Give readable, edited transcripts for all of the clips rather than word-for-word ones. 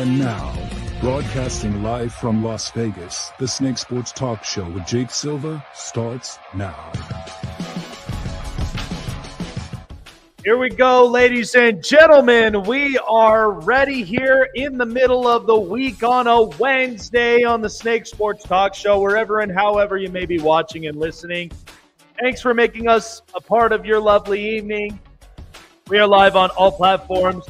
And now, broadcasting live from Las Vegas, the Snake Sports Talk Show with Jake Silva starts now. Here we go, ladies and gentlemen. We are ready here in the middle of the week on a Wednesday on the Snake Sports Talk Show, wherever and however you may be watching and listening. Thanks for making us a part of your lovely evening. We are live on all platforms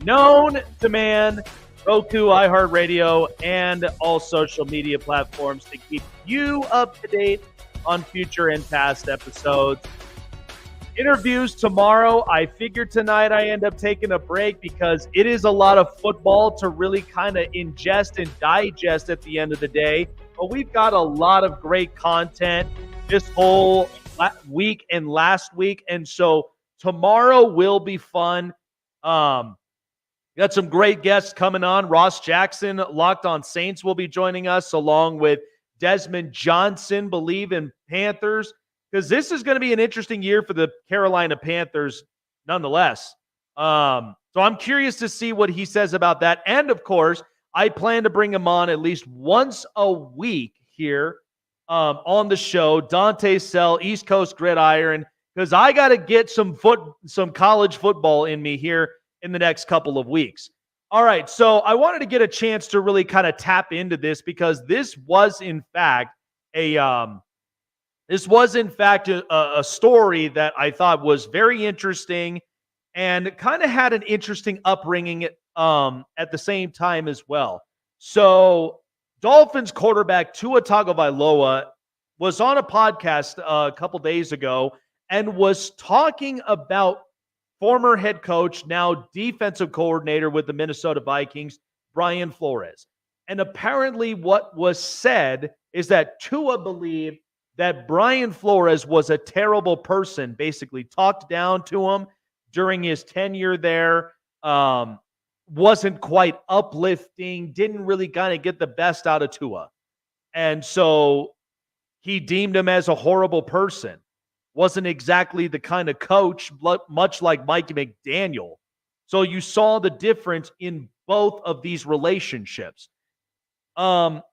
known to man, Roku, iHeartRadio, and all social media platforms to keep you up to date on future and past episodes. Interviews tomorrow. I figured tonight I end up taking a break because it is a lot of football to really kind of ingest and digest at the end of the day. But we've got a lot of great content this whole week and last week. And so tomorrow will be fun. Got some great guests coming on. Ross Jackson, Locked On Saints, will be joining us, along with Desmond Johnson, Believe in Panthers, because this is going to be an interesting year for the Carolina Panthers nonetheless. So I'm curious to see what he says about that. And, of course, I plan to bring him on at least once a week here on the show. Dante Sell, East Coast Gridiron, because I got to get some college football in me here in the next couple of weeks. All right, so I wanted to get a chance to really kind of tap into this because this was, in fact, a story that I thought was very interesting and kind of had an interesting upbringing at the same time as well. So Dolphins quarterback Tua Tagovailoa was on a podcast a couple days ago and was talking about former head coach, now defensive coordinator with the Minnesota Vikings, Brian Flores. And apparently what was said is that Tua believed that Brian Flores was a terrible person, basically talked down to him during his tenure there, wasn't quite uplifting, didn't really kind of get the best out of Tua. And so he deemed him as a horrible person. Wasn't exactly the kind of coach, much like Mike McDaniel. So you saw the difference in both of these relationships. I'll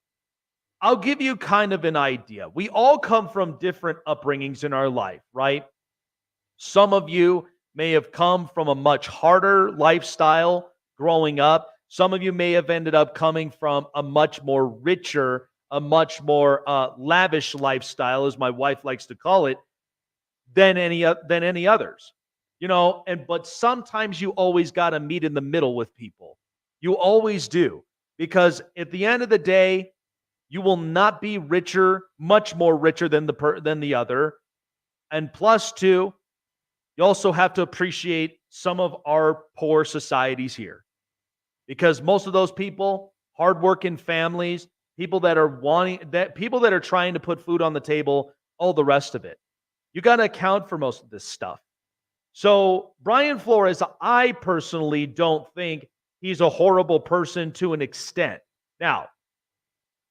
give you kind of an idea. We all come from different upbringings in our life, right? Some of you may have come from a much harder lifestyle growing up. Some of you may have ended up coming from a much more richer, a much more lavish lifestyle, as my wife likes to call it, than any others. But sometimes you always got to meet in the middle with people. You always do. Because at the end of the day, you will not be richer, much more richer than the other. And plus, too, you also have to appreciate some of our poor societies here. Because most of those people, hardworking families, people that are trying to put food on the table, all the rest of it. You got to account for most of this stuff. So Brian Flores, I personally don't think he's a horrible person to an extent. Now,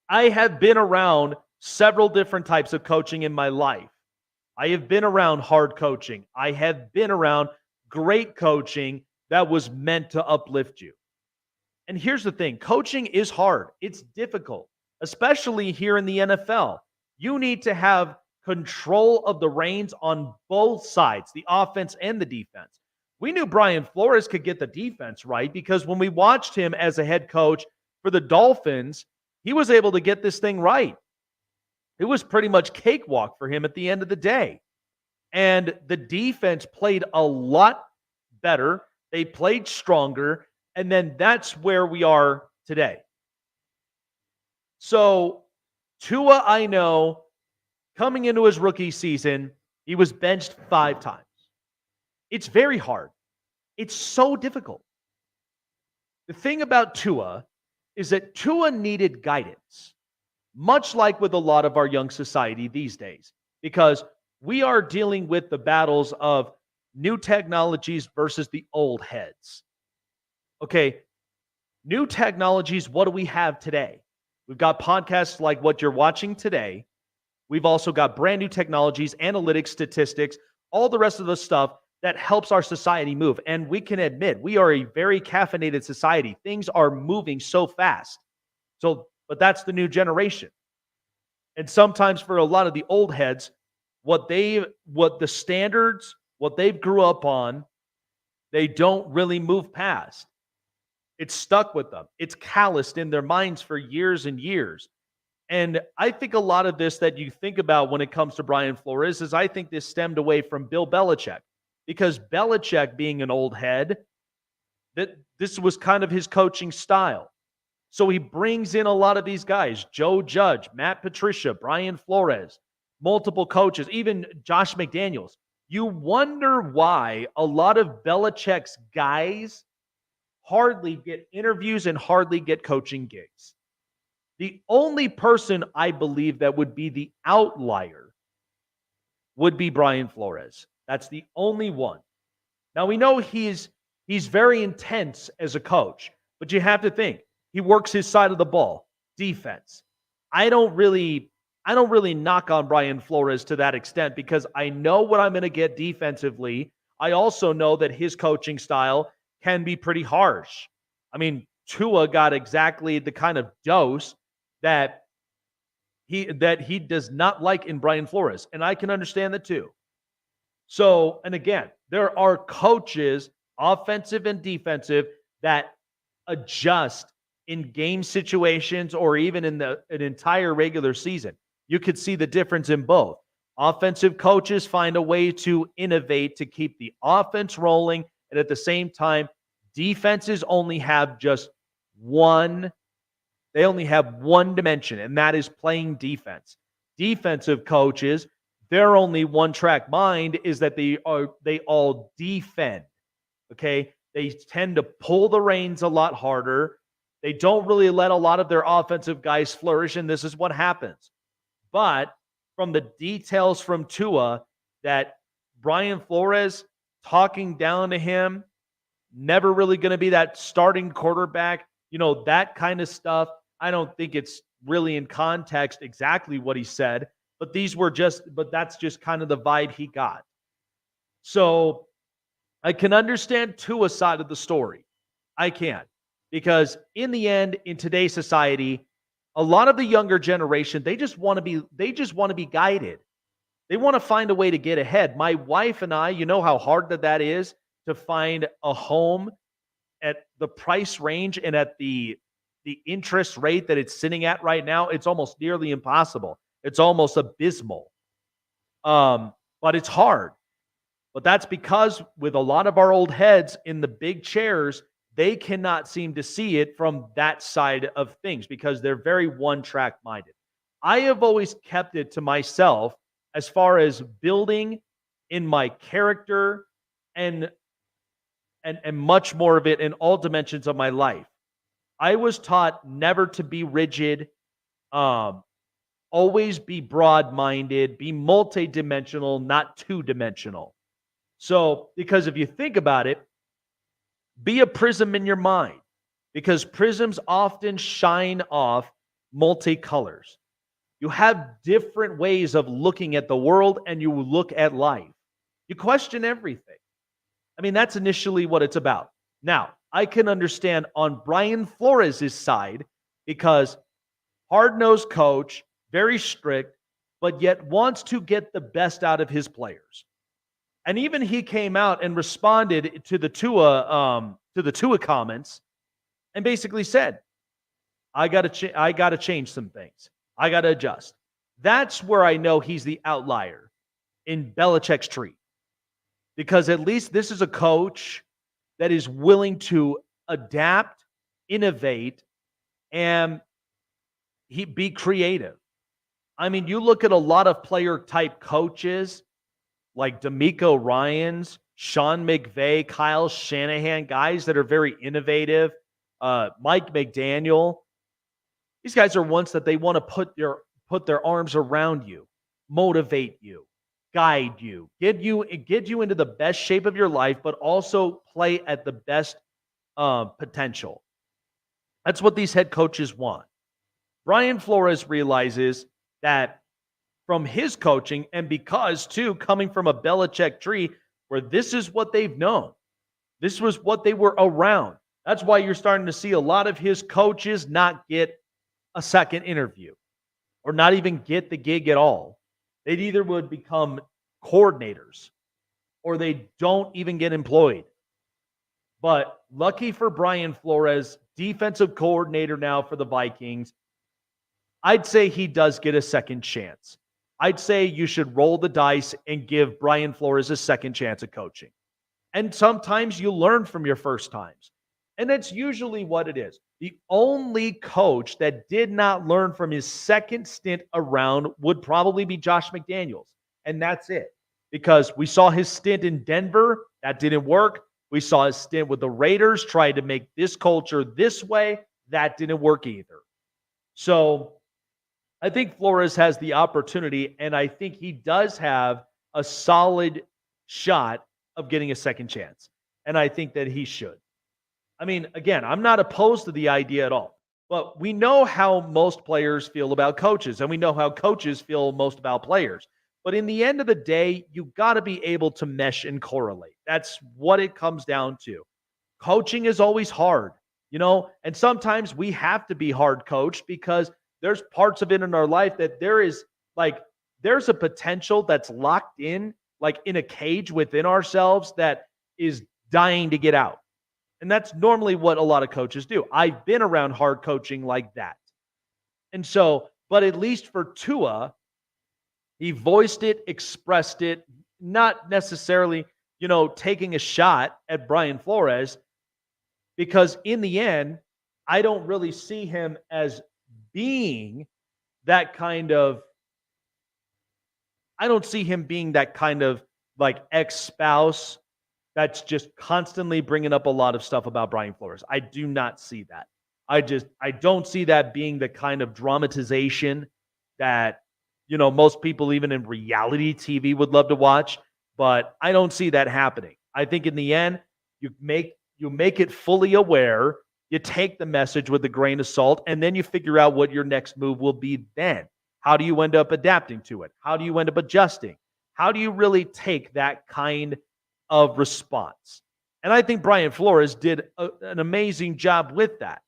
I have been around several different types of coaching in my life. I have been around hard coaching. I have been around great coaching that was meant to uplift you. And here's the thing. Coaching is hard. It's difficult, especially here in the NFL. You need to have control of the reins on both sides, the offense and the defense. We knew Brian Flores could get the defense right because when we watched him as a head coach for the Dolphins, he was able to get this thing right. It was pretty much cakewalk for him at the end of the day. And the defense played a lot better. They played stronger. And then that's where we are today. So Tua, I know, coming into his rookie season, he was benched 5 times. It's very hard. It's so difficult. The thing about Tua is that Tua needed guidance, much like with a lot of our young society these days, because we are dealing with the battles of new technologies versus the old heads. Okay, new technologies, what do we have today? We've got podcasts like what you're watching today. We've also got brand new technologies, analytics, statistics, all the rest of the stuff that helps our society move. And we can admit we are a very caffeinated society. Things are moving so fast. But that's the new generation. And sometimes for a lot of the old heads, what the standards, what they've grew up on, they don't really move past. It's stuck with them. It's calloused in their minds for years and years. And I think a lot of this that you think about when it comes to Brian Flores is I think this stemmed away from Bill Belichick, because Belichick, being an old head, that this was kind of his coaching style. So he brings in a lot of these guys, Joe Judge, Matt Patricia, Brian Flores, multiple coaches, even Josh McDaniels. You wonder why a lot of Belichick's guys hardly get interviews and hardly get coaching gigs. The only person I believe that would be the outlier would be Brian Flores. That's the only one. Now, we know he's very intense as a coach, but you have to think he works his side of the ball, defense. I don't really knock on Brian Flores to that extent because I know what I'm going to get defensively. I also know that his coaching style can be pretty harsh. I mean, Tua got exactly the kind of dose that he does not like in Brian Flores, and I can understand that too. So, and again, there are coaches, offensive and defensive, that adjust in game situations or even in an entire regular season. You could see the difference in both. Offensive coaches find a way to innovate to keep the offense rolling, and at the same time, defenses only have one dimension, and that is playing defense. Defensive coaches, their only one-track mind is that they all defend. Okay? They tend to pull the reins a lot harder. They don't really let a lot of their offensive guys flourish, and this is what happens. But from the details from Tua, that Brian Flores talking down to him, never really going to be that starting quarterback, that kind of stuff. I don't think it's really in context exactly what he said, but that's just kind of the vibe he got. So I can understand Tua's side of the story. I can, because in the end, in today's society, a lot of the younger generation, they just want to be guided. They want to find a way to get ahead. My wife and I, you know how hard that is to find a home at the price range and at the interest rate that it's sitting at right now. It's almost nearly impossible. It's almost abysmal. But it's hard. But that's because with a lot of our old heads in the big chairs, they cannot seem to see it from that side of things because they're very one-track minded. I have always kept it to myself as far as building in my character and much more of it in all dimensions of my life. I was taught never to be rigid, always be broad-minded, be multidimensional, not two-dimensional. So, because if you think about it, be a prism in your mind, because prisms often shine off multicolors. You have different ways of looking at the world and you look at life. You question everything. I mean, that's initially what it's about. Now, I can understand on Brian Flores' side because hard-nosed coach, very strict, but yet wants to get the best out of his players. And even he came out and responded to the Tua comments and basically said, I got to change some things. I got to adjust. That's where I know he's the outlier in Belichick's tree. Because at least this is a coach that is willing to adapt, innovate, and be creative. I mean, you look at a lot of player-type coaches like DeMeco Ryans, Sean McVay, Kyle Shanahan, guys that are very innovative, Mike McDaniel. These guys are ones that they want to put their arms around you, motivate you, guide you, get you into the best shape of your life, but also play at the best potential. That's what these head coaches want. Brian Flores realizes that from his coaching, and because, too, coming from a Belichick tree, where this is what they've known. This was what they were around. That's why you're starting to see a lot of his coaches not get a second interview or not even get the gig at all. They either would become coordinators or they don't even get employed. But lucky for Brian Flores, defensive coordinator now for the Vikings, I'd say he does get a second chance. I'd say you should roll the dice and give Brian Flores a second chance at coaching. And sometimes you learn from your first times. And that's usually what it is. The only coach that did not learn from his second stint around would probably be Josh McDaniels. And that's it. Because we saw his stint in Denver. That didn't work. We saw his stint with the Raiders, tried to make this culture this way. That didn't work either. So I think Flores has the opportunity, and I think he does have a solid shot of getting a second chance. And I think that he should. I mean, again, I'm not opposed to the idea at all. But we know how most players feel about coaches, and we know how coaches feel most about players. But in the end of the day, you got to be able to mesh and correlate. That's what it comes down to. Coaching is always hard, and sometimes we have to be hard coached because there's parts of it in our life that there's a potential that's locked in, like in a cage within ourselves that is dying to get out. And that's normally what a lot of coaches do. I've been around hard coaching like that. And so, but at least for Tua, he voiced it, expressed it, not necessarily, taking a shot at Brian Flores, because in the end, I don't really see him as being that kind of, like ex-spouse that's just constantly bringing up a lot of stuff about Brian Flores. I do not see that. I don't see that being the kind of dramatization that, most people even in reality TV would love to watch, but I don't see that happening. I think in the end, you make it fully aware, you take the message with a grain of salt, and then you figure out what your next move will be then. How do you end up adapting to it? How do you end up adjusting? How do you really take that kind of response? And I think Brian Flores did an amazing job with that.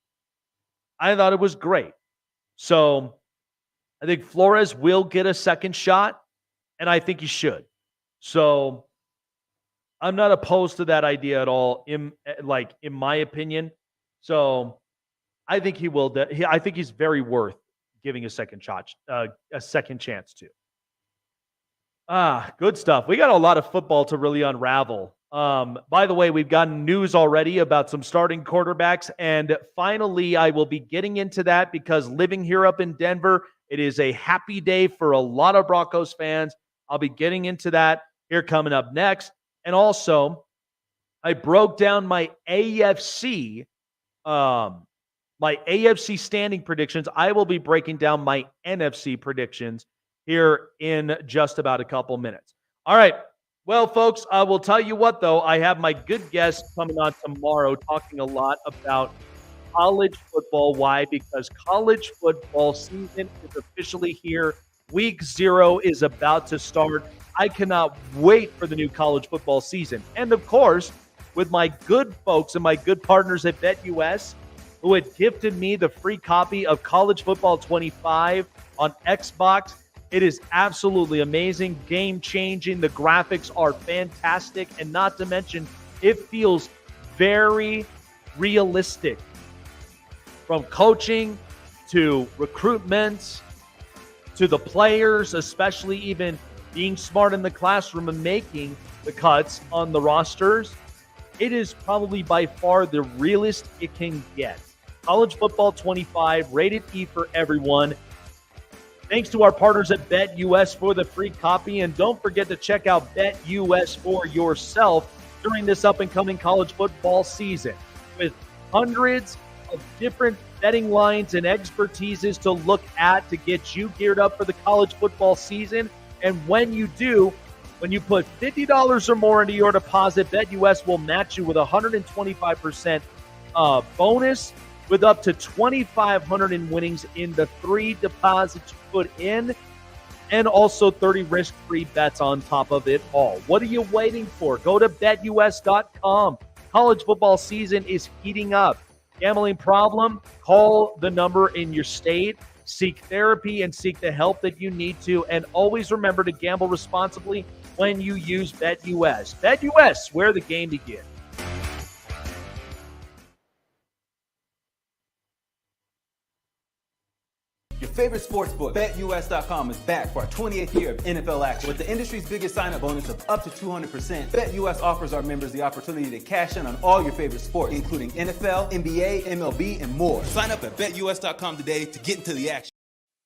I thought it was great. So I think Flores will get a second shot, and I think he should. So I'm not opposed to that idea at all, in my opinion. So I think he will. I think he's very worth giving a second chance to. Good stuff. We got a lot of football to really unravel. By the way, we've gotten news already about some starting quarterbacks, and finally, I will be getting into that because living here up in Denver, it is a happy day for a lot of Broncos fans. I'll be getting into that here coming up next. And also, I broke down my AFC standing predictions. I will be breaking down my NFC predictions here in just about a couple minutes. All right. Well, folks, I will tell you what, though. I have my good guest coming on tomorrow talking a lot about college football. Why? Because college football season is officially here. Week 0 is about to start. I cannot wait for the new college football season. And, of course, with my good folks and my good partners at BetUS, who had gifted me the free copy of College Football 25 on Xbox. It is absolutely amazing, game-changing. The graphics are fantastic, and not to mention, it feels very realistic. From coaching to recruitments to the players, especially even being smart in the classroom and making the cuts on the rosters, it is probably by far the realest it can get. College Football 25, rated E for everyone. Thanks to our partners at BetUS for the free copy. And don't forget to check out BetUS for yourself during this up-and-coming college football season. With hundreds of different betting lines and expertises to look at to get you geared up for the college football season. And when you do, when you put $50 or more into your deposit, BetUS will match you with a 125% bonus with up to $2,500 in winnings in the 3 deposits you put in. and also 30 risk-free bets on top of it all. What are you waiting for? Go to BetUS.com. College football season is heating up. Gambling problem? Call the number in your state. Seek therapy and seek the help that you need to. And always remember to gamble responsibly when you use BetUS. BetUS, where the game begins. Your favorite sportsbook, BetUS.com, is back for our 28th year of NFL action. With the industry's biggest sign-up bonus of up to 200%, BetUS offers our members the opportunity to cash in on all your favorite sports, including NFL, NBA, MLB, and more. Sign up at BetUS.com today to get into the action.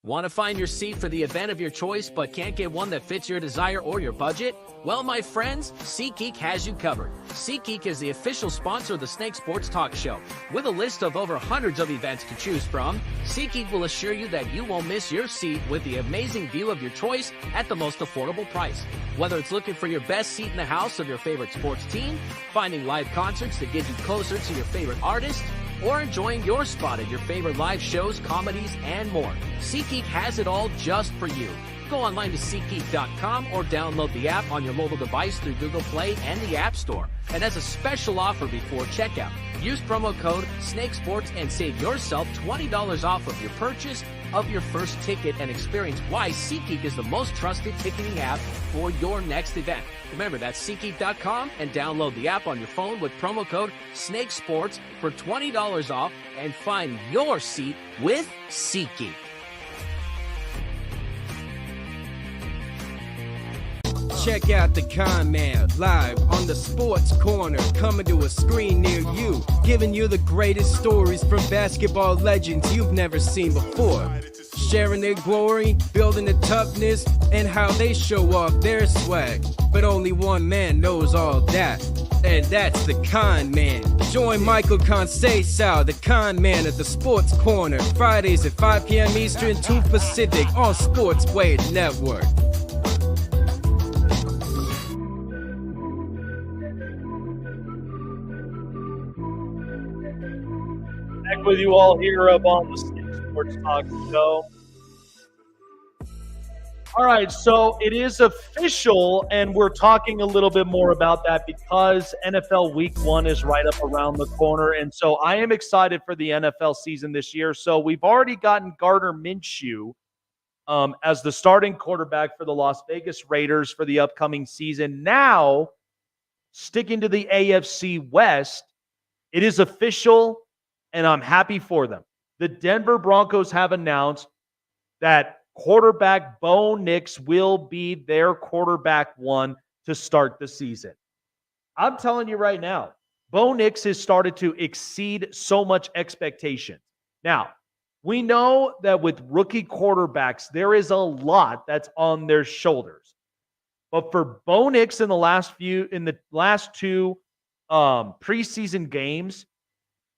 Want to find your seat for the event of your choice but can't get one that fits your desire or your budget? Well, my friends, SeatGeek has you covered. SeatGeek is the official sponsor of the Snake Sports Talk Show. With a list of over hundreds of events to choose from, SeatGeek will assure you that you won't miss your seat with the amazing view of your choice at the most affordable price. Whether it's looking for your best seat in the house of your favorite sports team, finding live concerts that get you closer to your favorite artist, or enjoying your spot at your favorite live shows, comedies, and more, SeatGeek has it all just for you. Go online to SeatGeek.com or download the app on your mobile device through Google Play and the App Store. And as a special offer before checkout, use promo code SNAKESPORTS and save yourself $20 off of your purchase of your first ticket and experience why SeatGeek is the most trusted ticketing app for your next event. Remember, that's SeatGeek.com and download the app on your phone with promo code SNAKESPORTS for $20 off and find your seat with SeatGeek. Check out the Con Man live on the Sports Corner, coming to a screen near you, giving you the greatest stories from basketball legends you've never seen before. Sharing their glory, building the toughness, and how they show off their swag. But only one man knows all that, and that's the Con Man. Join Michael Conceição, the Con Man at the Sports Corner, Fridays at 5 p.m. Eastern, 2 Pacific on Sportsway Network. Back with you all here up on the Snake Sports Talk Show. All right, so it is official, and we're talking a little bit more about that because NFL Week 1 is right up around the corner, and so I am excited for the NFL season this year. So we've already gotten Gardner Minshew as the starting quarterback for the Las Vegas Raiders for the upcoming season. Now, sticking to the AFC West, it is official, and I'm happy for them. The Denver Broncos have announced that quarterback Bo Nix will be their quarterback one to start the season. I'm telling you right now, Bo Nix has started to exceed so much expectation. Now, we know that with rookie quarterbacks, there is a lot that's on their shoulders. But for Bo Nix in the last two preseason games,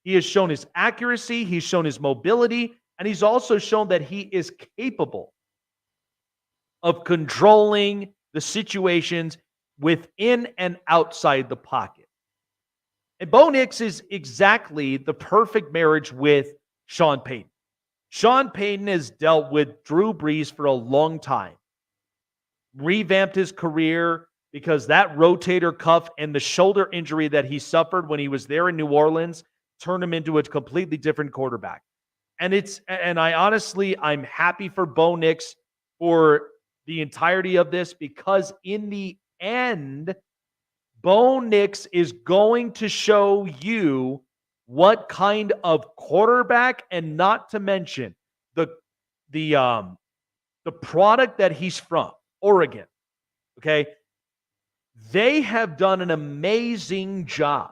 he has shown his accuracy, he's shown his mobility, and he's also shown that he is capable of controlling the situations within and outside the pocket. And Bo Nix is exactly the perfect marriage with Sean Payton. Sean Payton has dealt with Drew Brees for a long time, revamped his career because that rotator cuff and the shoulder injury that he suffered when he was there in New Orleans turned him into a completely different quarterback. I'm happy for Bo Nix for the entirety of this because in the end, Bo Nix is going to show you what kind of quarterback, and not to mention the product that he's from, Oregon. Okay. They have done an amazing job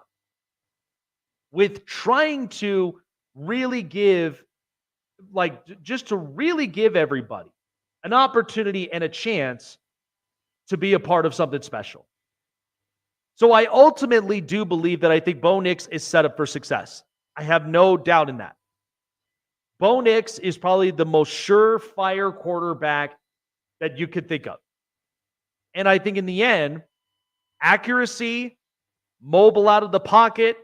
with trying to really give everybody an opportunity and a chance to be a part of something special. So I ultimately do believe that I think Bo Nix is set up for success. I have no doubt in that. Bo Nix is probably the most surefire quarterback that you could think of. And I think in the end, accuracy, mobile out of the pocket,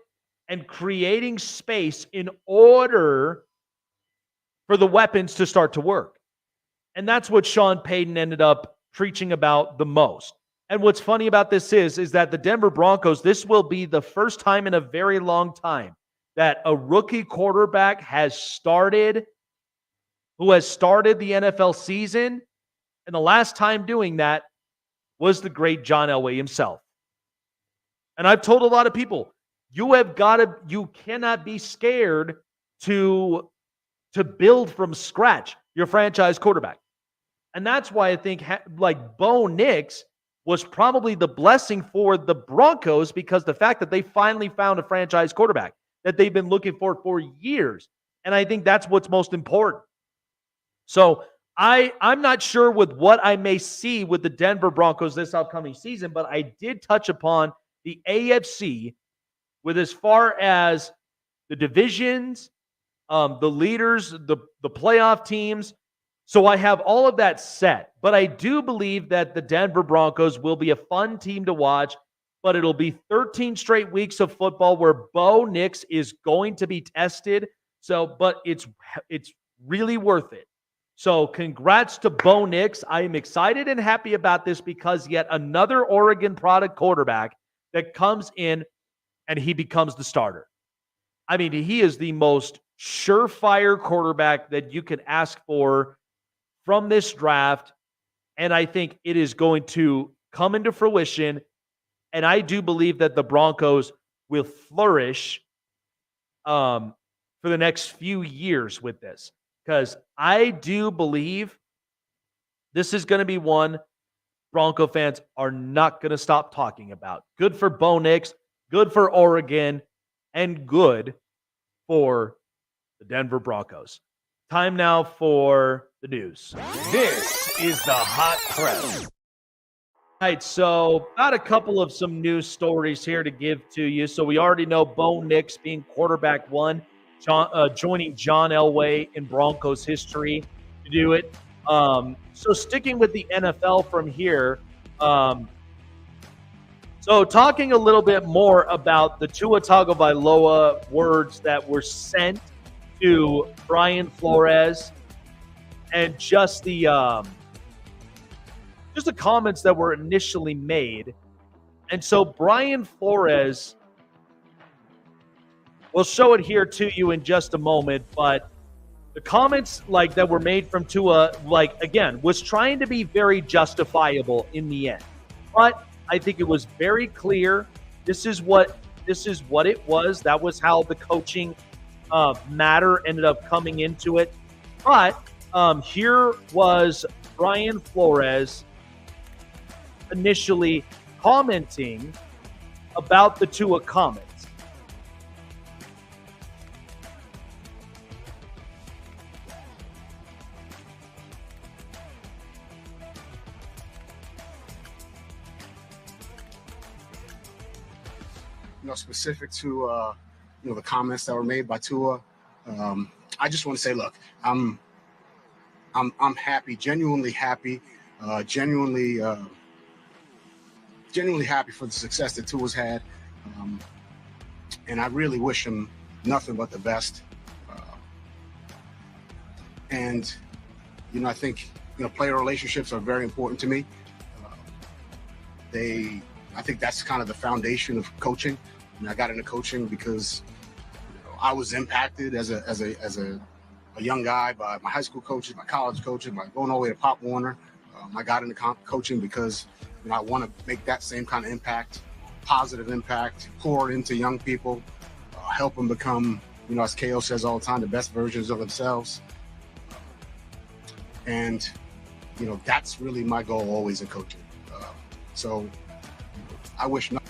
and creating space in order for the weapons to start to work. And that's what Sean Payton ended up preaching about the most. And what's funny about this is that the Denver Broncos, this will be the first time in a very long time that a rookie quarterback who has started the NFL season. And the last time doing that was the great John Elway himself. And I've told a lot of people, you cannot be scared to build from scratch your franchise quarterback. And that's why I think Bo Nix was probably the blessing for the Broncos, because the fact that they finally found a franchise quarterback that they've been looking for years. And I think that's what's most important. So I'm not sure with what I may see with the Denver Broncos this upcoming season, but I did touch upon the AFC with as far as the divisions, the leaders, the playoff teams. So I have all of that set. But I do believe that the Denver Broncos will be a fun team to watch, but it'll be 13 straight weeks of football where Bo Nix is going to be tested. But it's really worth it. So congrats to Bo Nix. I am excited and happy about this because yet another Oregon product quarterback that comes in and he becomes the starter. I mean, he is the most surefire quarterback that you can ask for from this draft. And I think it is going to come into fruition. And I do believe that the Broncos will flourish for the next few years with this. Because I do believe this is going to be one Bronco fans are not going to stop talking about. Good for Bo Nix, good for Oregon, and good for the Denver Broncos. Time now for the news. This is the Hot Press. All right, so got a couple of some news stories here to give to you. So we already know Bo Nix being quarterback one, joining John Elway in Broncos history to do it. So sticking with the NFL from here, so talking a little bit more about the Tua Tagovailoa words that were sent to Brian Flores and just the comments that were initially made. And so Brian Flores, we'll show it here to you in just a moment, but the comments that were made from Tua, again, was trying to be very justifiable in the end. But I think it was very clear. This is what it was. That was how the coaching matter ended up coming into it. But here was Brian Flores initially commenting about the Tua comments. Specific to the comments that were made by Tua, I just want to say, look, I'm happy, genuinely happy, genuinely happy for the success that Tua's had, and I really wish him nothing but the best. And I think player relationships are very important to me. I think that's kind of the foundation of coaching. I got into coaching because I was impacted as a young guy by my high school coaches, my college coaches, by going all the way to Pop Warner. I got into coaching because I want to make that same kind of impact, positive impact, pour into young people, help them become, as KO says all the time, the best versions of themselves. And that's really my goal always in coaching. So I wish not.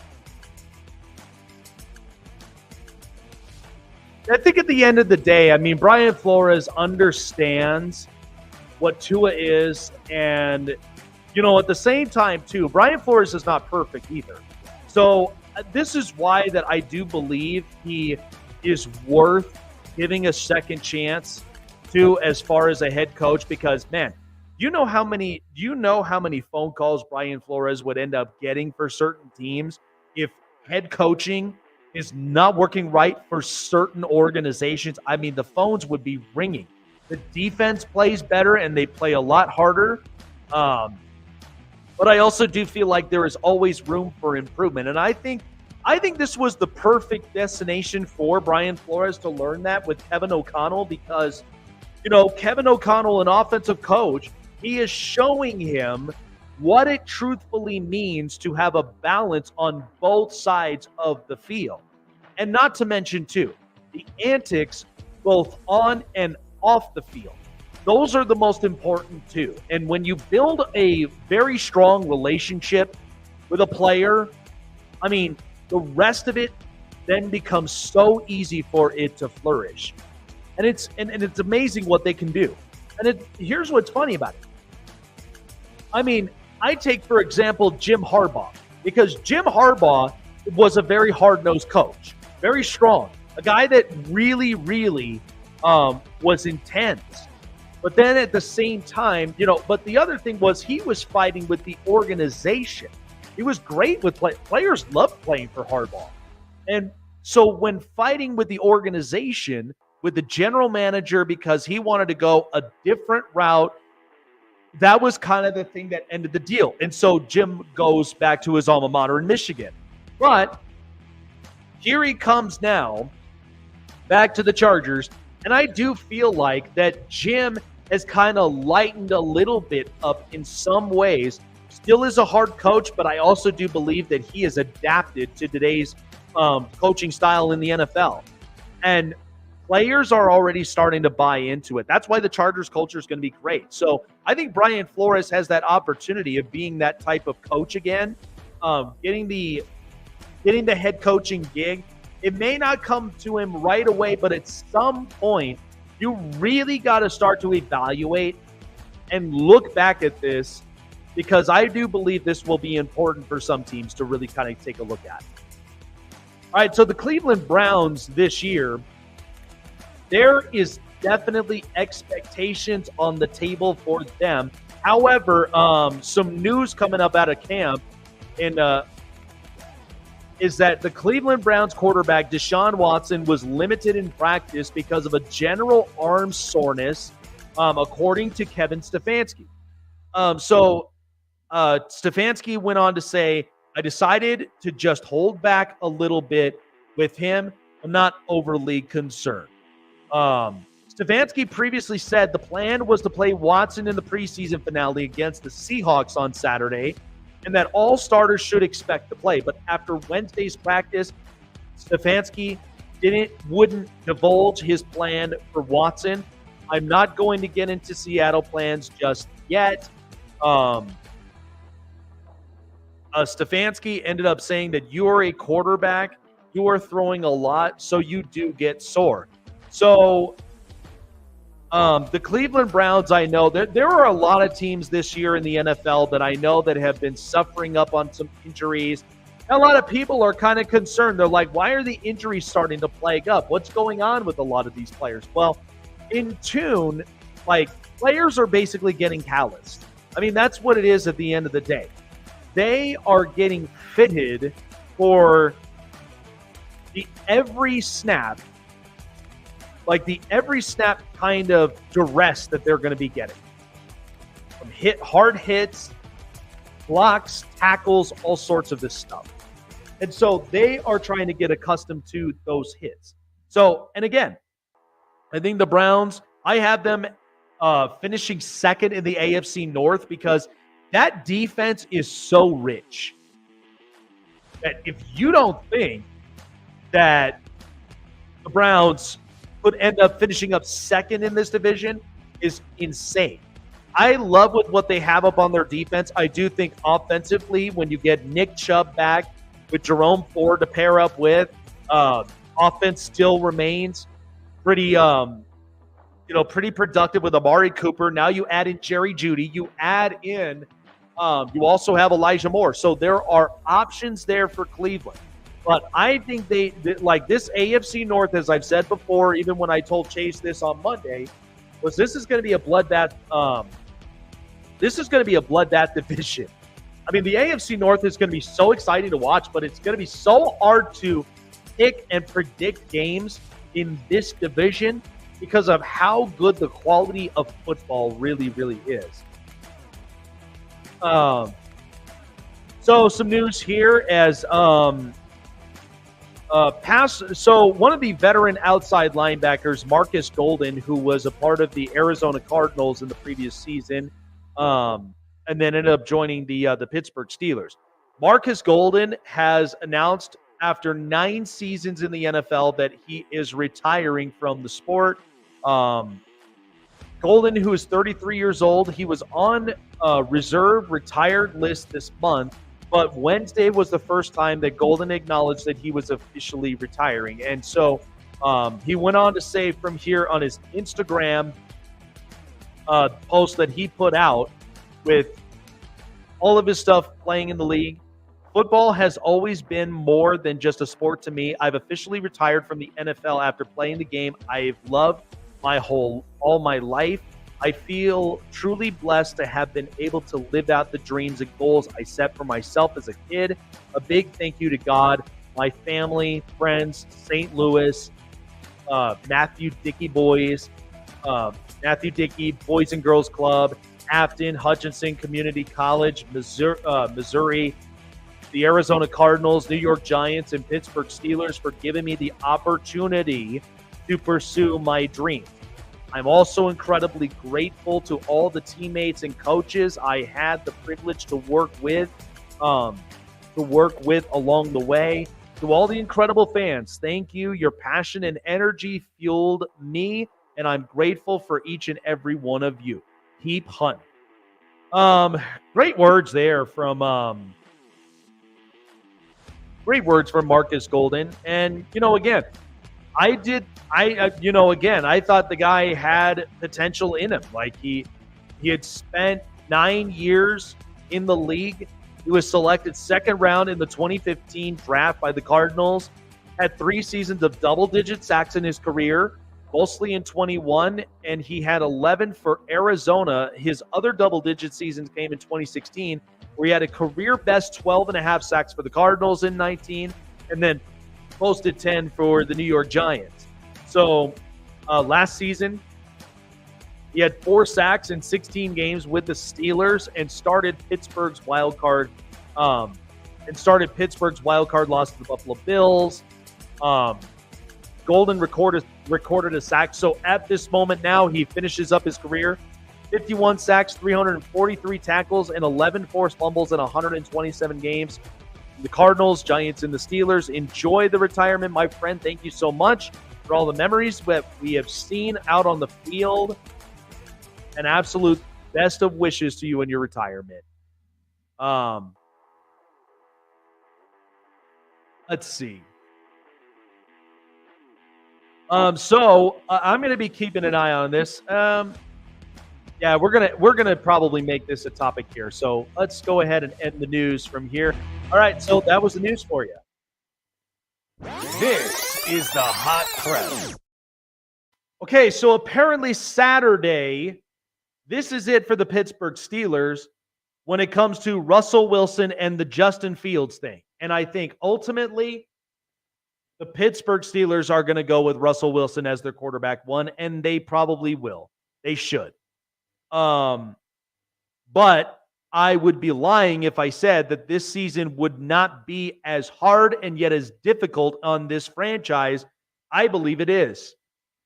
I think at the end of the day, Brian Flores understands what Tua is. And, at the same time, too, Brian Flores is not perfect either. So this is why that I do believe he is worth giving a second chance to as far as a head coach. Because, man, do you know how many phone calls Brian Flores would end up getting for certain teams if head coaching is not working right for certain organizations? The phones would be ringing. The defense plays better and they play a lot harder. But I also do feel like there is always room for improvement. And I think this was the perfect destination for Brian Flores to learn that with Kevin O'Connell because, Kevin O'Connell, an offensive coach, he is showing him what it truthfully means to have a balance on both sides of the field. And not to mention, too, the antics both on and off the field. Those are the most important, too. And when you build a very strong relationship with a player, the rest of it then becomes so easy for it to flourish. And it's amazing what they can do. And here's what's funny about it. I take, for example, Jim Harbaugh, because Jim Harbaugh was a very hard-nosed coach, very strong, a guy that really, really was intense. But then at the same time, but the other thing was he was fighting with the organization. He was great with players loved playing for Harbaugh. And so when fighting with the organization, with the general manager, because he wanted to go a different route, that was kind of the thing that ended the deal. And so Jim goes back to his alma mater in Michigan. But here he comes now back to the Chargers. And I do feel like that Jim has kind of lightened a little bit up in some ways. Still is a hard coach, but I also do believe that he has adapted to today's coaching style in the NFL. And players are already starting to buy into it. That's why the Chargers culture is going to be great. So I think Brian Flores has that opportunity of being that type of coach again, getting the head coaching gig. It may not come to him right away, but at some point, you really got to start to evaluate and look back at this, because I do believe this will be important for some teams to really kind of take a look at. All right, so the Cleveland Browns this year, there is definitely expectations on the table for them. However, some news coming up out of camp is that the Cleveland Browns quarterback Deshaun Watson was limited in practice because of a general arm soreness, according to Kevin Stefanski. Stefanski went on to say, I decided to just hold back a little bit with him. I'm not overly concerned. Stefanski previously said the plan was to play Watson in the preseason finale against the Seahawks on Saturday, and that all starters should expect to play. But after Wednesday's practice, Stefanski wouldn't divulge his plan for Watson. I'm not going to get into Seattle plans just yet. Stefanski ended up saying that you are a quarterback, you are throwing a lot, so you do get sore. So the Cleveland Browns, I know there are a lot of teams this year in the NFL that I know that have been suffering up on some injuries. A lot of people are kind of concerned. They're like, why are the injuries starting to plague up? What's going on with a lot of these players? Well, in tune, players are basically getting calloused. That's what it is at the end of the day. They are getting fitted for the every snap kind of duress that they're going to be getting. From hard hits, blocks, tackles, all sorts of this stuff. And so they are trying to get accustomed to those hits. So, and again, I think the Browns, I have them finishing second in the AFC North because that defense is so rich that if you don't think that the Browns could end up finishing up second in this division is insane. I love what they have up on their defense. I do think offensively, when you get Nick Chubb back with Jerome Ford to pair up with, offense still remains pretty productive with Amari Cooper. Now you add in Jerry Jeudy. You add in, you also have Elijah Moore. So there are options there for Cleveland. But I think they like this AFC North, as I've said before, even when I told Chase this on Monday, was this is going to be a bloodbath. This is going to be a bloodbath division. The AFC North is going to be so exciting to watch, but it's going to be so hard to pick and predict games in this division because of how good the quality of football really, really is. So some news here as so one of the veteran outside linebackers, Marcus Golden, who was a part of the Arizona Cardinals in the previous season, and then ended up joining the Pittsburgh Steelers. Marcus Golden has announced after 9 seasons in the NFL that he is retiring from the sport. Golden, who is 33 years old, he was on reserve retired list this month, but Wednesday was the first time that Golden acknowledged that he was officially retiring. And so he went on to say from here on his Instagram post that he put out with all of his stuff playing in the league. Football has always been more than just a sport to me. I've officially retired from the NFL after playing the game I've loved all my life. I feel truly blessed to have been able to live out the dreams and goals I set for myself as a kid. A big thank you to God, my family, friends, St. Louis, Matthew Dickey Boys and Girls Club, Afton, Hutchinson Community College, Missouri, the Arizona Cardinals, New York Giants, and Pittsburgh Steelers for giving me the opportunity to pursue my dream. I'm also incredibly grateful to all the teammates and coaches I had the privilege to work with along the way. To all the incredible fans, thank you. Your passion and energy fueled me, and I'm grateful for each and every one of you. Keep hunting. Great words there from Marcus Golden. And, again, I thought the guy had potential in him. Like he had spent 9 years in the league. He was selected second round in the 2015 draft by the Cardinals, had 3 seasons of double-digit sacks in his career, mostly in 21, and he had 11 for Arizona. His other double-digit seasons came in 2016, where he had a career-best 12.5 sacks for the Cardinals in 19, and then posted 10 for the New York Giants. So last season, he had 4 sacks in 16 games with the Steelers and started Pittsburgh's wild card loss to the Buffalo Bills. Golden recorded a sack. So at this moment now, he finishes up his career. 51 sacks, 343 tackles, and 11 forced fumbles in 127 games. The Cardinals, Giants, and the Steelers. Enjoy the retirement, my friend. Thank you so much for all the memories that we have seen out on the field. An absolute best of wishes to you in your retirement. Let's see. So I'm going to be keeping an eye on this. Yeah, we're gonna probably make this a topic here. So let's go ahead and end the news from here. All right, so that was the news for you. This is the hot press. Okay, so apparently Saturday, this is it for the Pittsburgh Steelers when it comes to Russell Wilson and the Justin Fields thing. And I think ultimately the Pittsburgh Steelers are going to go with Russell Wilson as their quarterback one, and they probably will. They should. But I would be lying if I said that this season would not be as hard and yet as difficult on this franchise. I believe it is.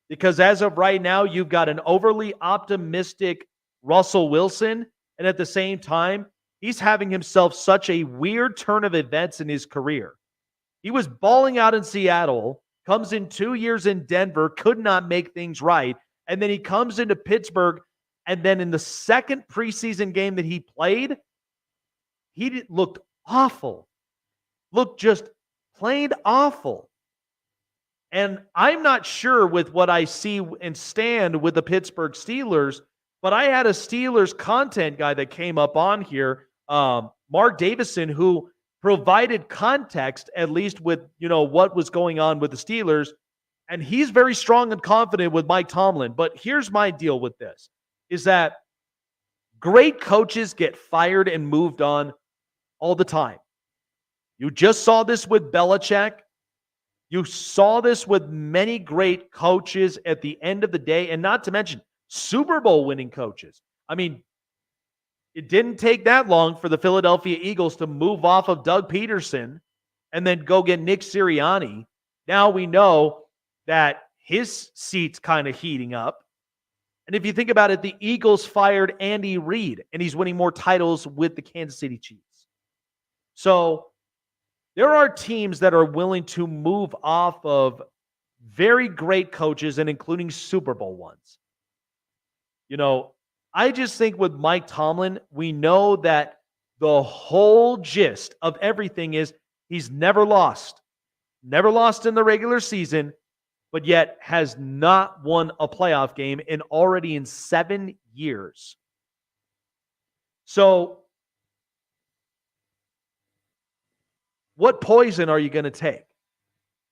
Because as of right now, you've got an overly optimistic Russell Wilson, and at the same time, he's having himself such a weird turn of events in his career. He was balling out in Seattle, comes in 2 years in Denver, could not make things right, and then he comes into Pittsburgh. And then in the second preseason game that he played, he looked awful. Looked just plain awful. And I'm not sure with what I see and stand with the Pittsburgh Steelers, but I had a Steelers content guy that came up on here, Mark Davison, who provided context, at least with, what was going on with the Steelers. And he's very strong and confident with Mike Tomlin. But here's my deal with this. Is that great coaches get fired and moved on all the time. You just saw this with Belichick. You saw this with many great coaches at the end of the day, and not to mention Super Bowl winning coaches. I mean, it didn't take that long for the Philadelphia Eagles to move off of Doug Peterson and then go get Nick Sirianni. Now we know that his seat's kind of heating up. And if you think about it, the Eagles fired Andy Reid, and he's winning more titles with the Kansas City Chiefs. So there are teams that are willing to move off of very great coaches, and including Super Bowl ones. I just think with Mike Tomlin, we know that the whole gist of everything is he's never lost in the regular season, but yet has not won a playoff game in 7 years. So what poison are you going to take?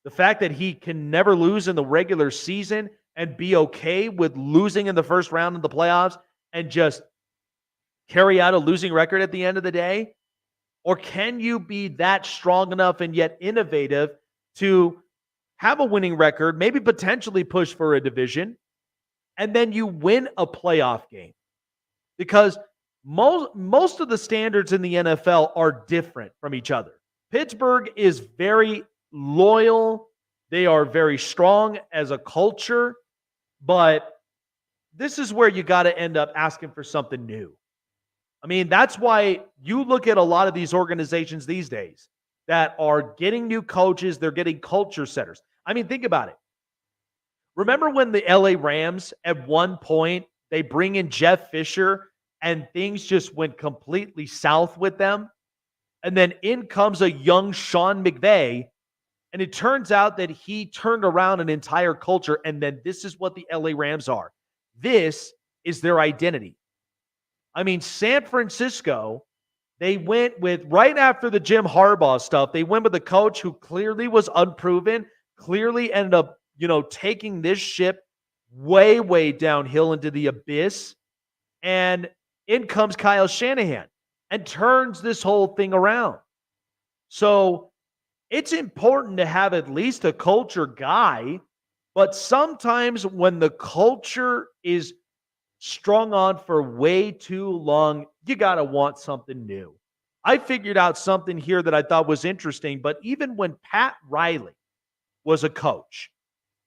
The fact that he can never lose in the regular season and be okay with losing in the first round of the playoffs and just carry out a losing record at the end of the day? Or can you be that strong enough and yet innovative to have a winning record, maybe potentially push for a division, and then you win a playoff game? Because most of the standards in the NFL are different from each other. Pittsburgh is very loyal. They are very strong as a culture, but this is where you got to end up asking for something new. I mean, that's why you look at a lot of these organizations these days that are getting new coaches, they're getting culture setters. I mean, think about it. Remember when the LA Rams, at one point, they bring in Jeff Fisher and things just went completely south with them? And then in comes a young Sean McVay, and it turns out that he turned around an entire culture, and then this is what the LA Rams are. This is their identity. I mean, San Francisco, they went with, right after the Jim Harbaugh stuff, they went with a coach who clearly was unproven, clearly ended up, taking this ship way, way downhill into the abyss. And in comes Kyle Shanahan and turns this whole thing around. So it's important to have at least a culture guy, but sometimes when the culture is strung on for way too long, you got to want something new. I figured out something here that I thought was interesting, but even when Pat Riley was a coach,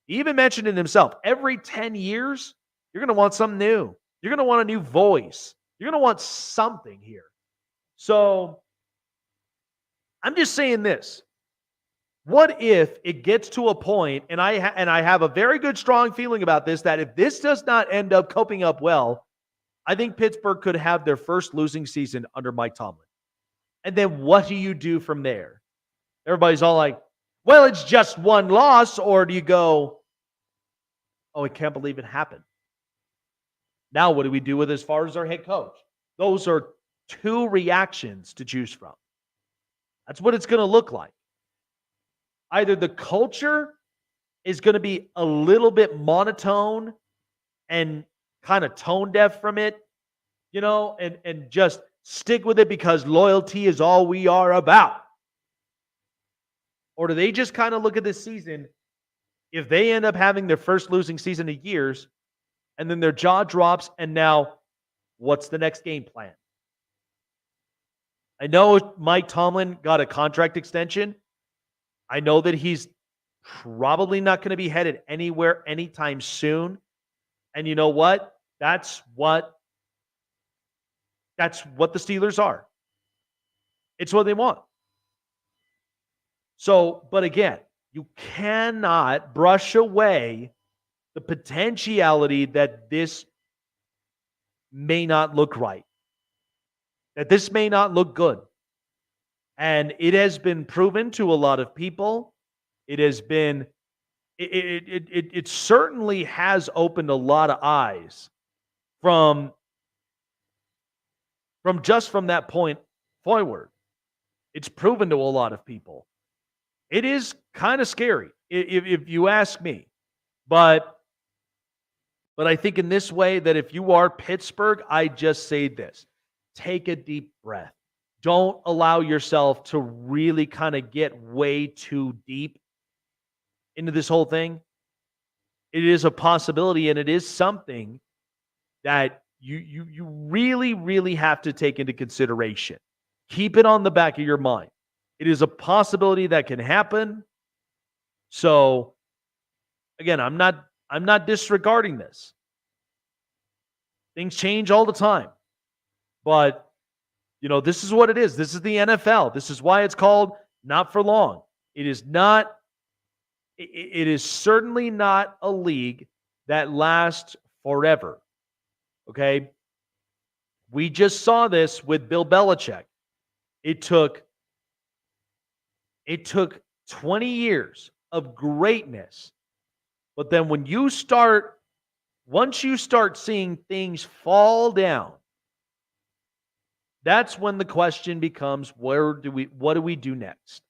he even mentioned it himself, every 10 years, you're going to want something new. You're going to want a new voice. You're going to want something here. So I'm just saying this. What if it gets to a point, and I have a very good, strong feeling about this, that if this does not end up coping up well, I think Pittsburgh could have their first losing season under Mike Tomlin. And then what do you do from there? Everybody's all like, well, it's just one loss. Or do you go, oh, I can't believe it happened. Now what do we do with as far as our head coach? Those are two reactions to choose from. That's what it's going to look like. Either the culture is going to be a little bit monotone and kind of tone deaf from it, and just stick with it because loyalty is all we are about. Or do they just kind of look at this season, if they end up having their first losing season in years, and then their jaw drops, and now what's the next game plan? I know Mike Tomlin got a contract extension. I know that he's probably not going to be headed anywhere anytime soon. And you know what? That's what the Steelers are. It's what they want. So, but again, you cannot brush away the potentiality that this may not look right, that this may not look good. And it has been proven to a lot of people. It has been, it certainly has opened a lot of eyes from that point forward. It's proven to a lot of people. It is kind of scary, if you ask me. But I think in this way that if you are Pittsburgh, I just say this. Take a deep breath. Don't allow yourself to really kind of get way too deep into this whole thing, it is a possibility, and it is something that you really, really have to take into consideration. Keep it on the back of your mind. It is a possibility that can happen. So again, I'm not disregarding this. Things change all the time. But this is what it is. This is the NFL. This is why it's called not for long. It is not it is certainly not a league that lasts forever. Okay? We just saw this with Bill Belichick. It took 20 years of greatness. But then once you start seeing things fall down, that's when the question becomes, what do we do next?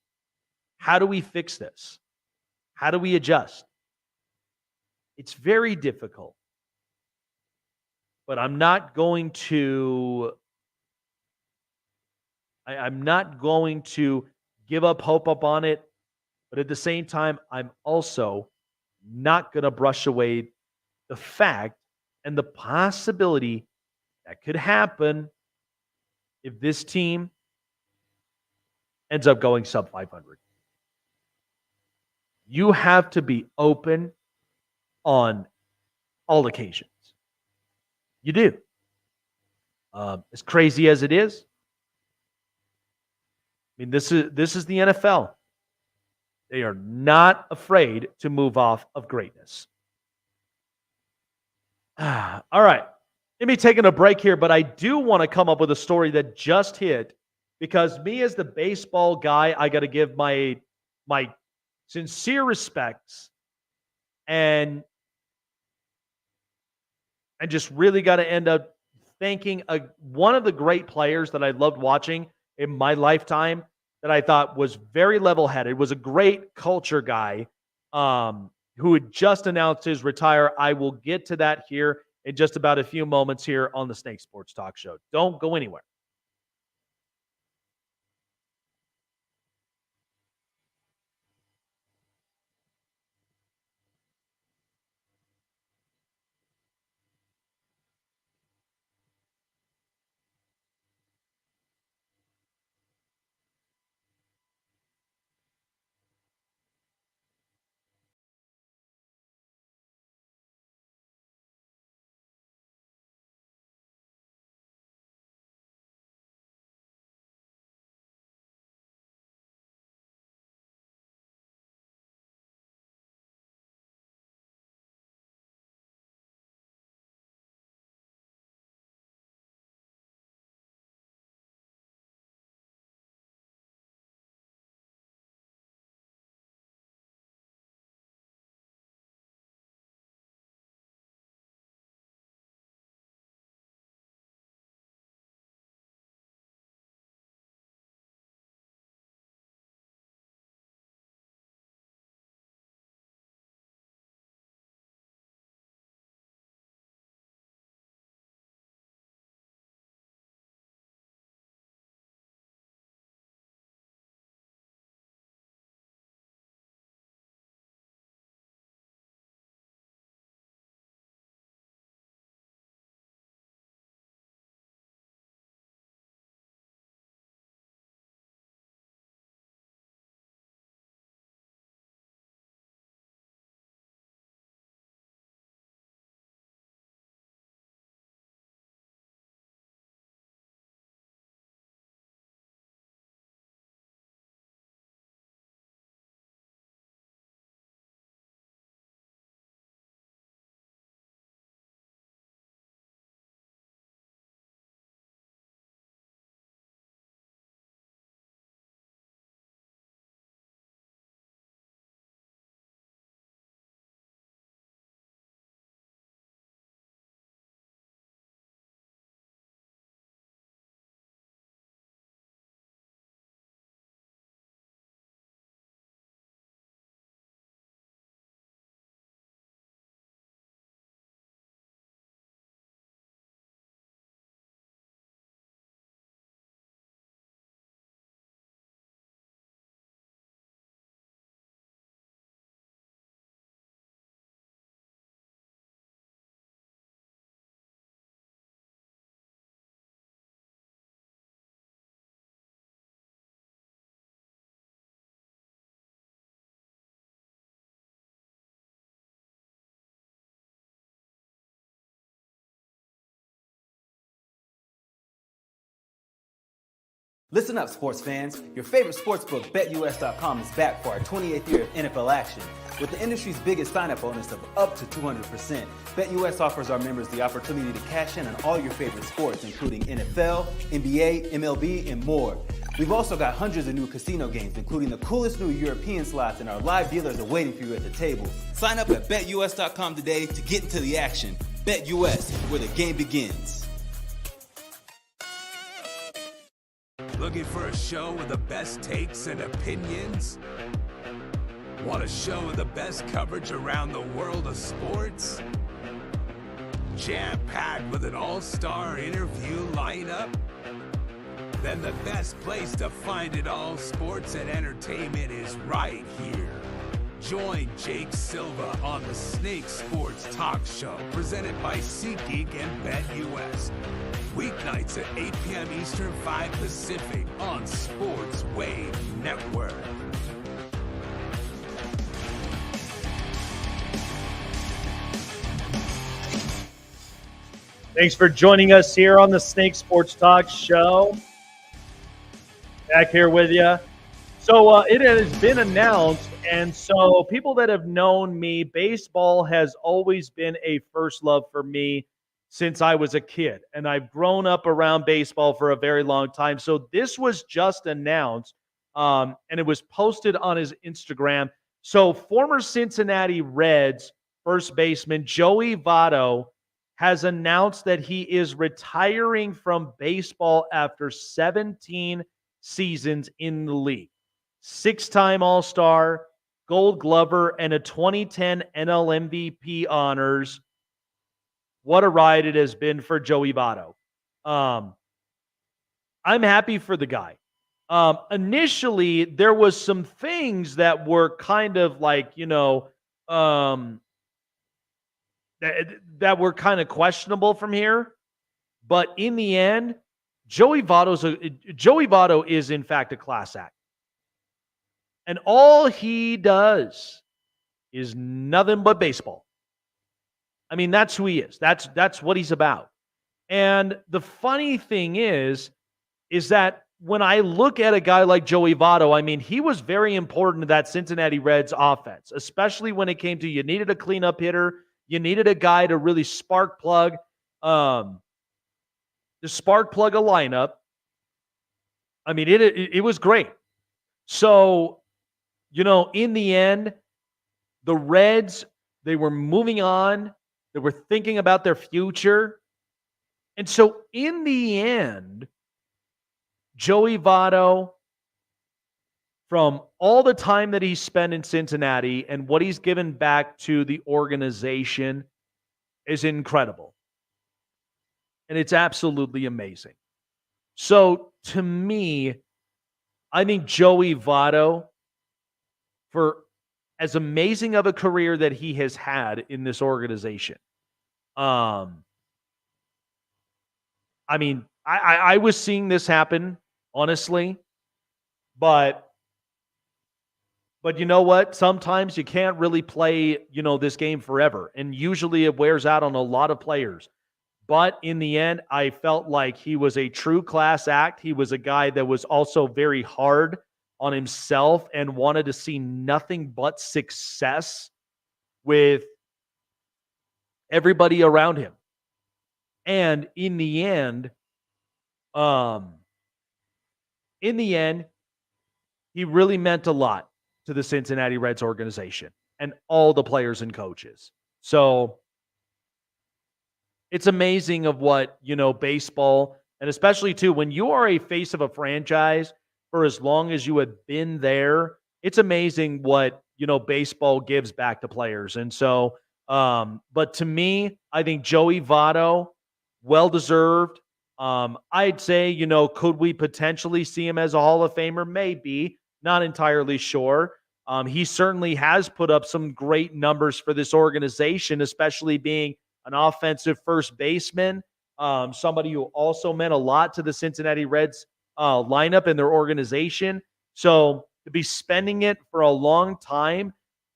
How do we fix this? How do we adjust? It's very difficult. But I'm not going to give up hope up on it. But at the same time, I'm also not going to brush away the fact and the possibility that could happen if this team ends up going sub 500. You have to be open on all occasions. You do. As crazy as it is, I mean, this is the NFL. They are not afraid to move off of greatness. All right. Let me taking a break here, but I do want to come up with a story that just hit because me as the baseball guy, I got to give my sincere respects and I just really got to end up thanking one of the great players that I loved watching in my lifetime that I thought was very level-headed, was a great culture guy who had just announced his retire. I will get to that here in just about a few moments here on the Snake Sports Talk Show. Don't go anywhere. Listen up, sports fans. Your favorite sportsbook, BetUS.com, is back for our 28th year of NFL action. With the industry's biggest sign-up bonus of up to 200%, BetUS offers our members the opportunity to cash in on all your favorite sports, including NFL, NBA, MLB, and more. We've also got hundreds of new casino games, including the coolest new European slots, and our live dealers are waiting for you at the table. Sign up at BetUS.com today to get into the action. BetUS, where the game begins. Looking for a show with the best takes and opinions? Want a show with the best coverage around the world of sports? Jam-packed with an all-star interview lineup? Then the best place to find it all, sports and entertainment, is right here. Join Jake Silva on the Snake Sports Talk Show, presented by SeatGeek and BetUS. Weeknights at 8 p.m. Eastern, 5 Pacific on Sports Wave Network. Thanks for joining us here on the Snake Sports Talk Show. Back here with you. So it has been announced, and so people that have known me, baseball has always been a first love for me since I was a kid, and I've grown up around baseball for a very long time. So this was just announced, and it was posted on his Instagram. So former Cincinnati Reds first baseman Joey Votto has announced that he is retiring from baseball after 17 seasons in the league. 6-time All-Star, Gold Glover, and a 2010 NL MVP honors. What a ride it has been for Joey Votto. I'm happy for the guy. Initially, there was some things that were kind of like, that were kind of questionable from here. But in the end, Joey Votto is, in fact, a class act. And all he does is nothing but baseball. I mean, that's who he is. That's what he's about. And the funny thing is that when I look at a guy like Joey Votto, I mean, he was very important to that Cincinnati Reds offense, especially when it came to you needed a cleanup hitter, you needed a guy to really spark plug a lineup. I mean, it was great. So, in the end, the Reds, they were moving on. They were thinking about their future. And so in the end, Joey Votto, from all the time that he's spent in Cincinnati and what he's given back to the organization, is incredible. And it's absolutely amazing. So to me, I think Joey Votto, for as amazing of a career that he has had in this organization, I mean, I was seeing this happen, honestly, but you know what? Sometimes you can't really play, this game forever, and usually it wears out on a lot of players. But in the end, I felt like he was a true class act. He was a guy that was also very hard on himself and wanted to see nothing but success with everybody around him. And in the end, he really meant a lot to the Cincinnati Reds organization and all the players and coaches. So it's amazing of what, baseball, and especially too, when you are a face of a franchise for as long as you have been there, it's amazing what, baseball gives back to players. And so, but to me, I think Joey Votto, well-deserved. I'd say, could we potentially see him as a Hall of Famer? Maybe. Not entirely sure. He certainly has put up some great numbers for this organization, especially being an offensive first baseman, somebody who also meant a lot to the Cincinnati Reds lineup and their organization. So to be spending it for a long time,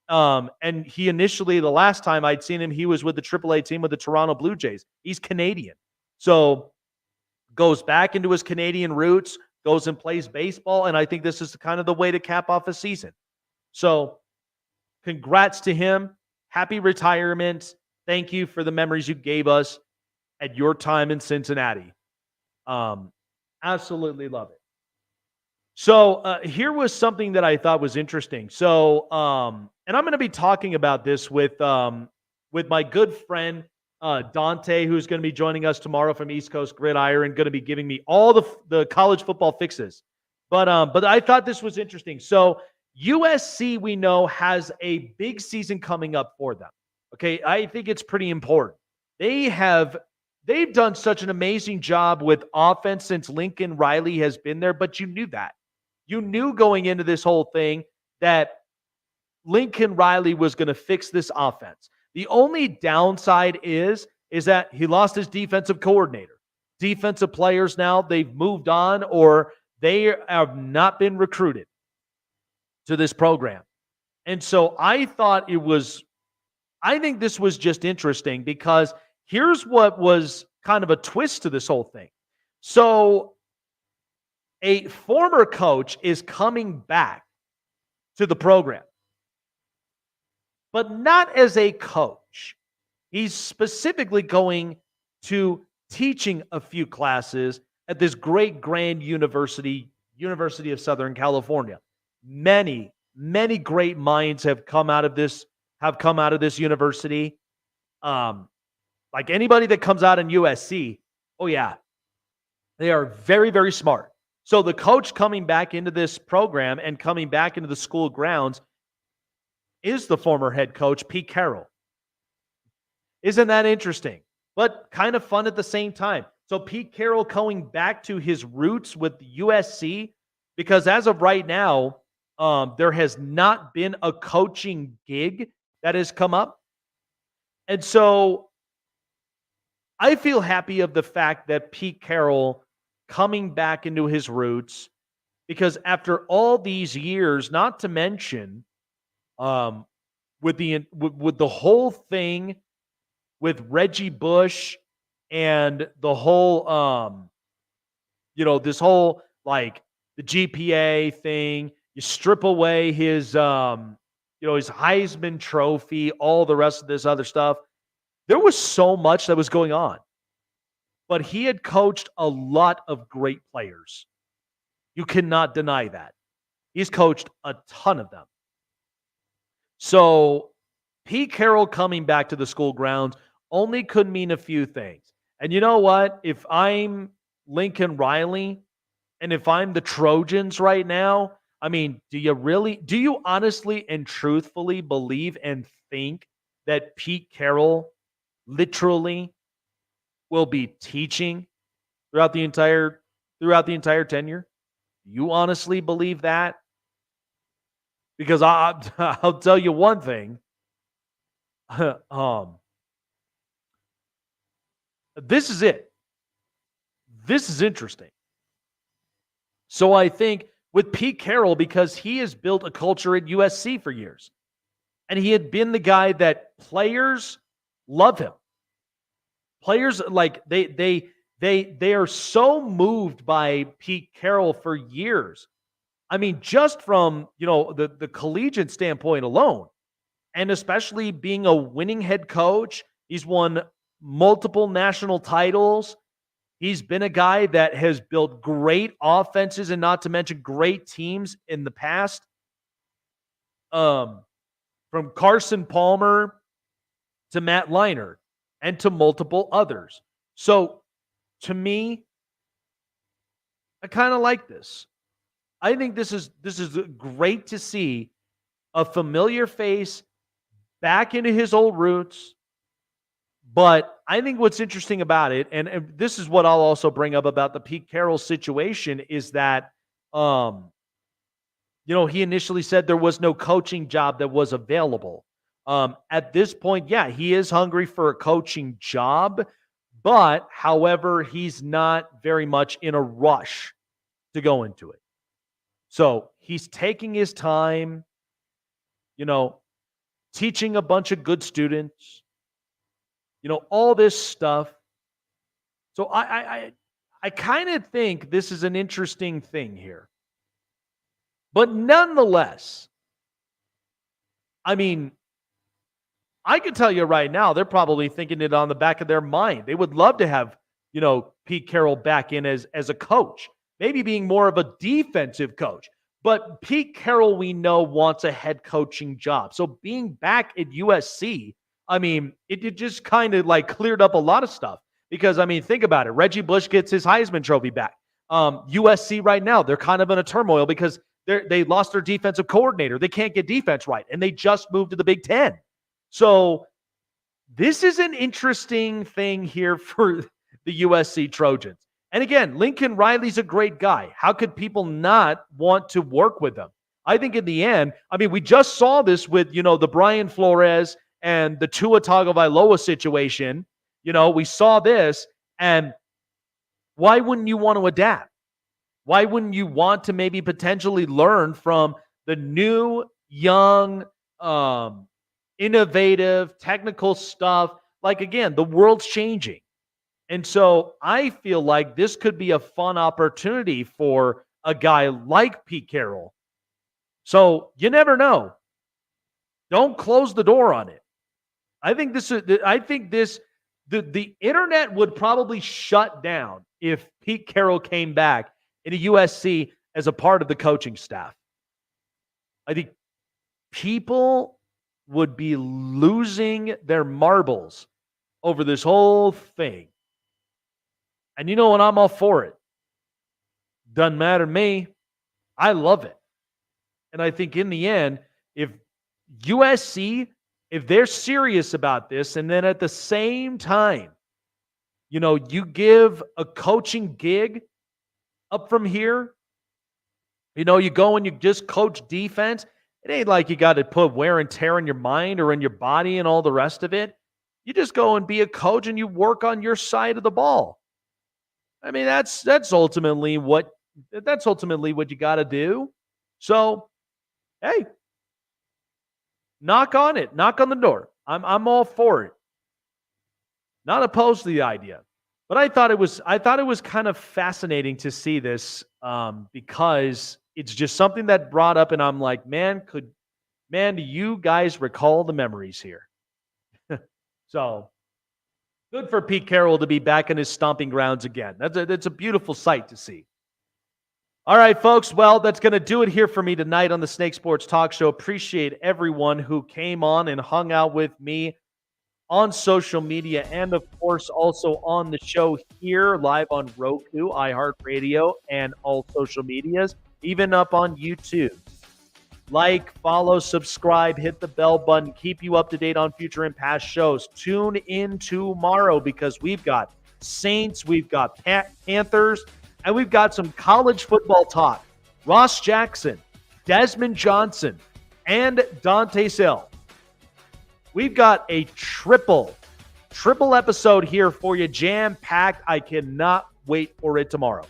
and he initially, the last time I'd seen him, he was with the AAA team with the Toronto Blue Jays. He's Canadian. So goes back into his Canadian roots, goes and plays baseball, and I think this is kind of the way to cap off a season. So congrats to him. Happy retirement. Thank you for the memories you gave us at your time in Cincinnati. Absolutely love it. So here was something that I thought was interesting. So, and I'm going to be talking about this with my good friend Dante, who's going to be joining us tomorrow from East Coast Gridiron, going to be giving me all the college football fixes. But I thought this was interesting. So USC, we know, has a big season coming up for them. Okay, I think it's pretty important. They've done such an amazing job with offense since Lincoln Riley has been there, but you knew that. You knew going into this whole thing that Lincoln Riley was going to fix this offense. The only downside is that he lost his defensive coordinator. Defensive players now, they've moved on or they have not been recruited to this program. And so I think this was just interesting because here's what was kind of a twist to this whole thing. So a former coach is coming back to the program, but not as a coach. He's specifically going to teaching a few classes at this great grand university, University of Southern California. Many, many great minds have come out of this university. Like anybody that comes out in USC, oh yeah, they are very, very smart. So the coach coming back into this program and coming back into the school grounds is the former head coach, Pete Carroll. Isn't that interesting? But kind of fun at the same time. So Pete Carroll going back to his roots with USC, because as of right now, there has not been a coaching gig that has come up. And so I feel happy of the fact that Pete Carroll coming back into his roots, because after all these years, not to mention with the whole thing with Reggie Bush and the whole this whole like the GPA thing, you strip away his his Heisman Trophy, all the rest of this other stuff. There was so much that was going on. But he had coached a lot of great players. You cannot deny that. He's coached a ton of them. So Pete Carroll coming back to the school grounds only could mean a few things. And you know what? If I'm Lincoln Riley and if I'm the Trojans right now, I mean, do you honestly and truthfully believe and think that Pete Carroll literally will be teaching throughout the entire tenure? You honestly believe that? Because I'll tell you one thing. This is it. This is interesting. So I think with Pete Carroll, because he has built a culture at USC for years, and he had been the guy that players love him. Players like they are so moved by Pete Carroll for years. I mean, just from the collegiate standpoint alone, and especially being a winning head coach, he's won multiple national titles. He's been a guy that has built great offenses and not to mention great teams in the past. From Carson Palmer to Matt Leinart and to multiple others. So to me, I kind of like this. I think this is great to see a familiar face back into his old roots. But I think what's interesting about it, and this is what I'll also bring up about the Pete Carroll situation, is that he initially said there was no coaching job that was available. At this point, yeah, he is hungry for a coaching job, but however, he's not very much in a rush to go into it. So he's taking his time, teaching a bunch of good students, all this stuff. So I I kind of think this is an interesting thing here. But nonetheless, I mean, I can tell you right now, they're probably thinking it on the back of their mind. They would love to have, Pete Carroll back in as a coach, maybe being more of a defensive coach. But Pete Carroll, we know, wants a head coaching job. So being back at USC, I mean, it just kind of like cleared up a lot of stuff. Because, I mean, think about it. Reggie Bush gets his Heisman Trophy back. USC right now, they're kind of in a turmoil because they lost their defensive coordinator. They can't get defense right. And they just moved to the Big Ten. So this is an interesting thing here for the USC Trojans. And again, Lincoln Riley's a great guy. How could people not want to work with him? I think in the end, I mean, we just saw this with, the Brian Flores and the Tua Tagovailoa situation. We saw this, and why wouldn't you want to adapt? Why wouldn't you want to maybe potentially learn from the new, young, innovative, technical stuff? Like, again, the world's changing. And so I feel like this could be a fun opportunity for a guy like Pete Carroll. So you never know. Don't close the door on it. The internet would probably shut down if Pete Carroll came back into USC as a part of the coaching staff. I think people would be losing their marbles over this whole thing. And you know what? I'm all for it. Doesn't matter to me. I love it. And I think in the end, if USC, if they're serious about this, and then at the same time, you give a coaching gig up from here, you go and you just coach defense. It ain't like you got to put wear and tear in your mind or in your body and all the rest of it. You just go and be a coach and you work on your side of the ball. I mean, that's ultimately what you got to do. So, hey, knock on it. Knock on the door. I'm all for it. Not opposed to the idea. But I thought it was kind of fascinating to see this because it's just something that brought up, and I'm like, man, do you guys recall the memories here? So good for Pete Carroll to be back in his stomping grounds again. That's a beautiful sight to see. All right, folks. Well, that's going to do it here for me tonight on the Snake Sports Talk Show. Appreciate everyone who came on and hung out with me on social media and, of course, also on the show here live on Roku, iHeartRadio, and all social medias, even up on YouTube. Like, follow, subscribe, hit the bell button, keep you up to date on future and past shows. Tune in tomorrow because we've got Saints, we've got Panthers, and we've got some college football talk. Ross Jackson, Desmond Johnson, and Dante Sill. We've got a triple episode here for you, jam-packed. I cannot wait for it tomorrow.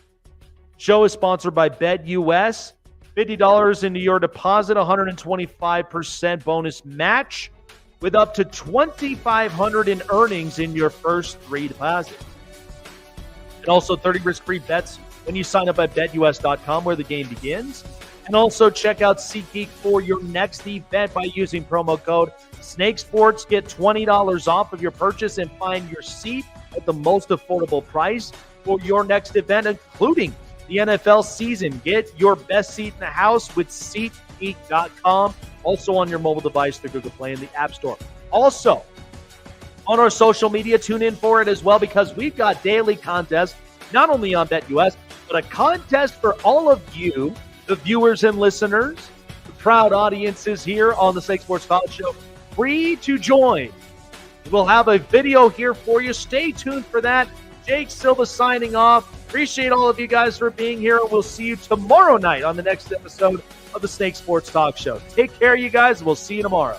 Show is sponsored by BetUS. $50 into your deposit, 125% bonus match with up to $2,500 in earnings in your first 3 deposits. And also 30 risk-free bets when you sign up at BetUS.com where the game begins. And also check out SeatGeek for your next event by using promo code SNAKESPORTS. Get $20 off of your purchase and find your seat at the most affordable price for your next event, including the NFL season. Get your best seat in the house with SeatGeek.com. Also on your mobile device through Google Play and the App Store. Also, on our social media, tune in for it as well because we've got daily contests, not only on BetUS, but a contest for all of you, the viewers and listeners, the proud audiences here on the Snake Sports Talk Show, free to join. We'll have a video here for you. Stay tuned for that. Jake Silva signing off. Appreciate all of you guys for being here. We'll see you tomorrow night on the next episode of the Snake Sports Talk Show. Take care, you guys. We'll see you tomorrow.